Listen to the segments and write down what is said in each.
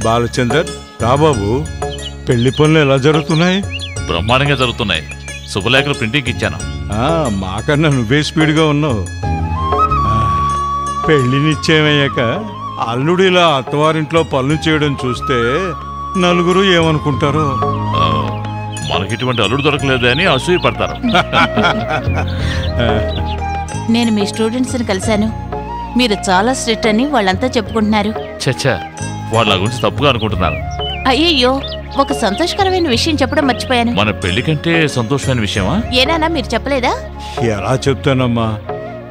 బాలచందర్ రాబాబు, పెళ్లి పనులు ఎలా జరుగుతున్నాయి? బ్రహ్మాండంగా జరుగుతున్నాయి. శుభలేఖలు ప్రింటింగ్ ఇచ్చాను. మాకన్నా నువ్వే స్పీడ్గా ఉన్నావు. పెళ్లి నిశ్చయమయ్యాక అల్లుడు ఇలా అత్తవారింట్లో పనులు చేయడం చూస్తే నలుగురు ఏమనుకుంటారో. మనకిటువంటి అల్లుడు దొరకలేదు అని అసూయ పడతారు. నేను మీ స్టూడెంట్స్ని కలిశాను. మీరు చాలా స్ట్రిక్ట్ అని వాళ్ళంతా చెప్పుకుంటున్నారు. చచ్చా, వాళ్ళ గురించి తప్పుగా అనుకుంటున్నారు. అయ్యయ్యో, ఒక సంతోషకరమైన విషయం చెప్పడం మర్చిపోయాను. మన పెళ్లి కంటే సంతోషమైన విషయమా? ఏనానా మీరు చెప్పలేదా? ఎలా చెప్తానమ్మా,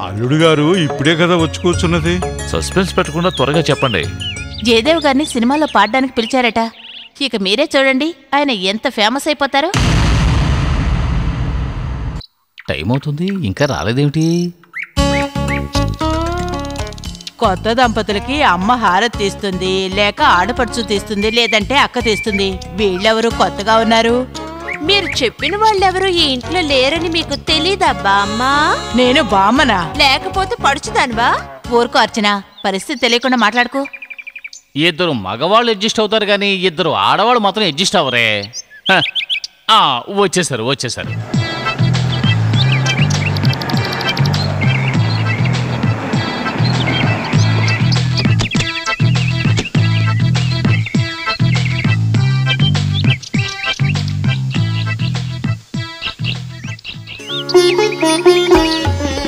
అల్లుడు గారు ఇప్పుడే కదా వచ్చి కూర్చున్నది. సస్పెన్స్ పెట్టకుండా త్వరగా చెప్పండి. జయదేవ్ గారిని సినిమాలో పాడడానికి పిలిచారట. ఇక మీరే చూడండి ఆయన ఎంత ఫేమస్ అయిపోతారో. టైం అవుతుంది, ఇంకా రాలేదేమిటి? కొత్త దంపతులకి అమ్మ హారతి తీస్తుంది, లేక ఆడపడుచు తీస్తుంది, లేదంటే అక్క తీస్తుంది. వీళ్ళెవరు కొత్తగా ఉన్నారు? మీరు చెప్పిన వాళ్ళెవరు ఈ ఇంట్లో లేరని మీకు తెలీదబ్బా అమ్మా? నేను బామ్మనా? లేకపోతే పడుచుదానివా? ఊరుకో అర్చన, పరిస్థితి తెలియకుండా మాట్లాడుకో. ఇద్దరు మగవాళ్ళు అడ్జస్ట్ అవుతారు కానీ ఇద్దరు ఆడవాళ్ళు మాత్రం అడ్జస్ట్ అవ్వరే. వచ్చేసారు.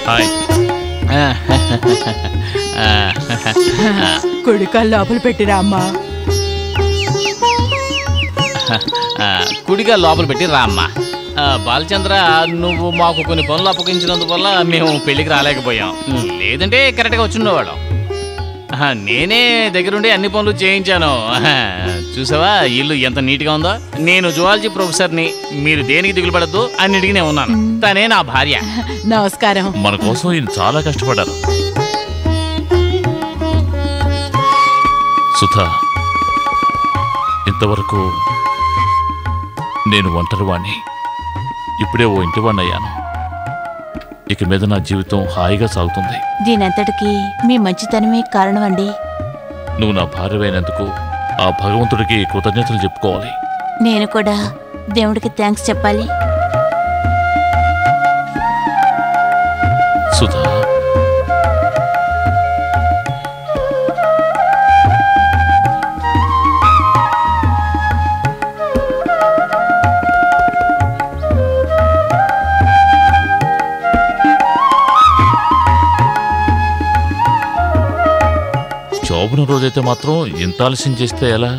హాయ్. కుడికాలు లోపల పెట్టిరా అమ్మా. కుడిగా లోపల పెట్టి రా అమ్మా. బాలచంద్ర, నువ్వు మాకు కొన్ని పనులు అప్పగించినందువల్ల మేము పెళ్లికి రాలేకపోయాం. లేదంటే కరెక్ట్గా వచ్చిండేవాళ్ళం. నేనే దగ్గరుండి అన్ని పనులు చేయించాను. చూసావా ఇల్లు ఎంత నీట్గా ఉందో. నేను జువాలజీ ప్రొఫెసర్ని. మీరు దేనికి దిగులు పడద్దు, అన్నిటికీ నేను ఉన్నాను. తనే నా భార్య. నమస్కారం. మన కోసం ఈయన చాలా కష్టపడ్డారు. సుధా, ఇంతవరకు నేను ఒంటరివాణ్ణి. ఇప్పుడే ఓ ఇంటివాణ్ణి అయ్యాను. ఇక మీద నా జీవితం హాయిగా సాగుతుంది. దీనంతటికీ మీ మంచితనమే కారణం అండి. నువ్వు నా భార్యమైనందుకు ఆ భగవంతుడికి కృతజ్ఞతలు చెప్పుకోవాలి. నేను కూడా దేవుడికి థ్యాంక్స్ చెప్పాలి. సుధా, శోభన రోజైతే మాత్రం ఇంత ఆలస్యం చేస్తే ఎలా?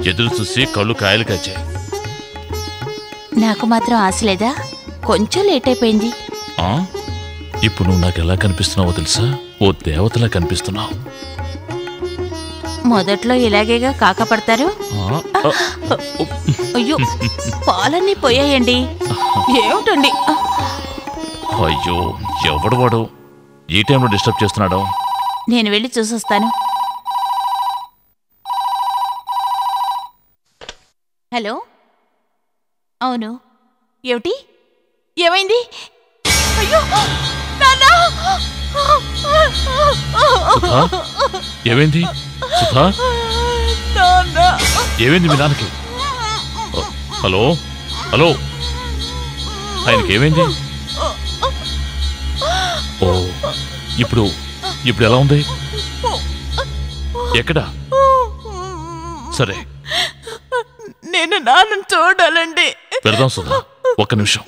ఎదురు చూసి కళ్ళు కాయలు కాచాయి. నాకు మాత్రం ఆశ లేదా? కొంచెం లేట్ అయిపోయింది. ఇప్పుడు నువ్వు నాకు ఎలా కనిపిస్తున్నావో తెలుసా? ఓ దేవతలా కనిపిస్తున్నావు. మొదట్లో ఇలాగేగా కాకపడతారు. అయ్యో, పాలన్నీ పోయాయండి. ఏమిటండి? అయ్యో, ఎవడు వాడు ఈ టైంలో డిస్టర్బ్ చేస్తున్నాడు? నేను వెళ్ళి చూసొస్తాను. హలో, అవును, ఏమిటి? ఏమైంది? అయ్యో, ఏమైంది సుధా? ఏమైంది మీ నాన్నకి? హలో హలో, ఆయనకి ఏమైంది? ఓ, ఇప్పుడు ఎలా ఉంది? ఎక్కడా? సరే, నేను నాన్న చూడాలండి. పెడదాం సుధా, ఒక్క నిమిషం.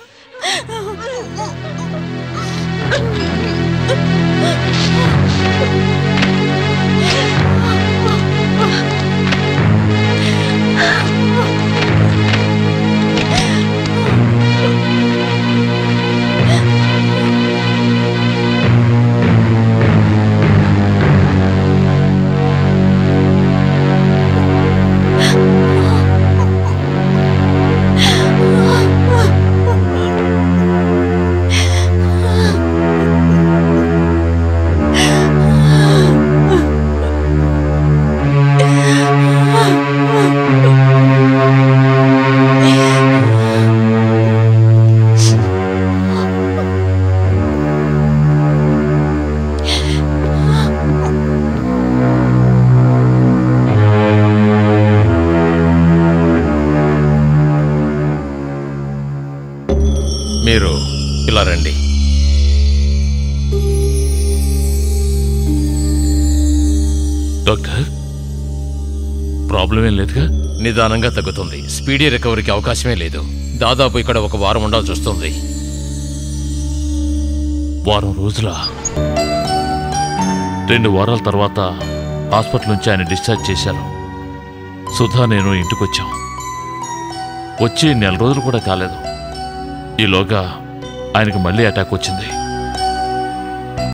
డాక్టర్ ప్రాబ్లం ఏం లేదుగా? నిదానంగా తగ్గుతుంది. స్పీడీ రికవరీకి అవకాశమే లేదు. దాదాపు ఇక్కడ 1 వారం ఉండాల్సి వస్తుంది. వారం రోజుల 2 వారాల తర్వాత హాస్పిటల్ నుంచి ఆయన డిశ్చార్జ్ చేశారు. సుధా నేను ఇంటికొచ్చాం. వచ్చి 1 నెల రోజులు కూడా కాలేదు. ఈలోగా ఆయనకు మళ్ళీ అటాక్ వచ్చింది.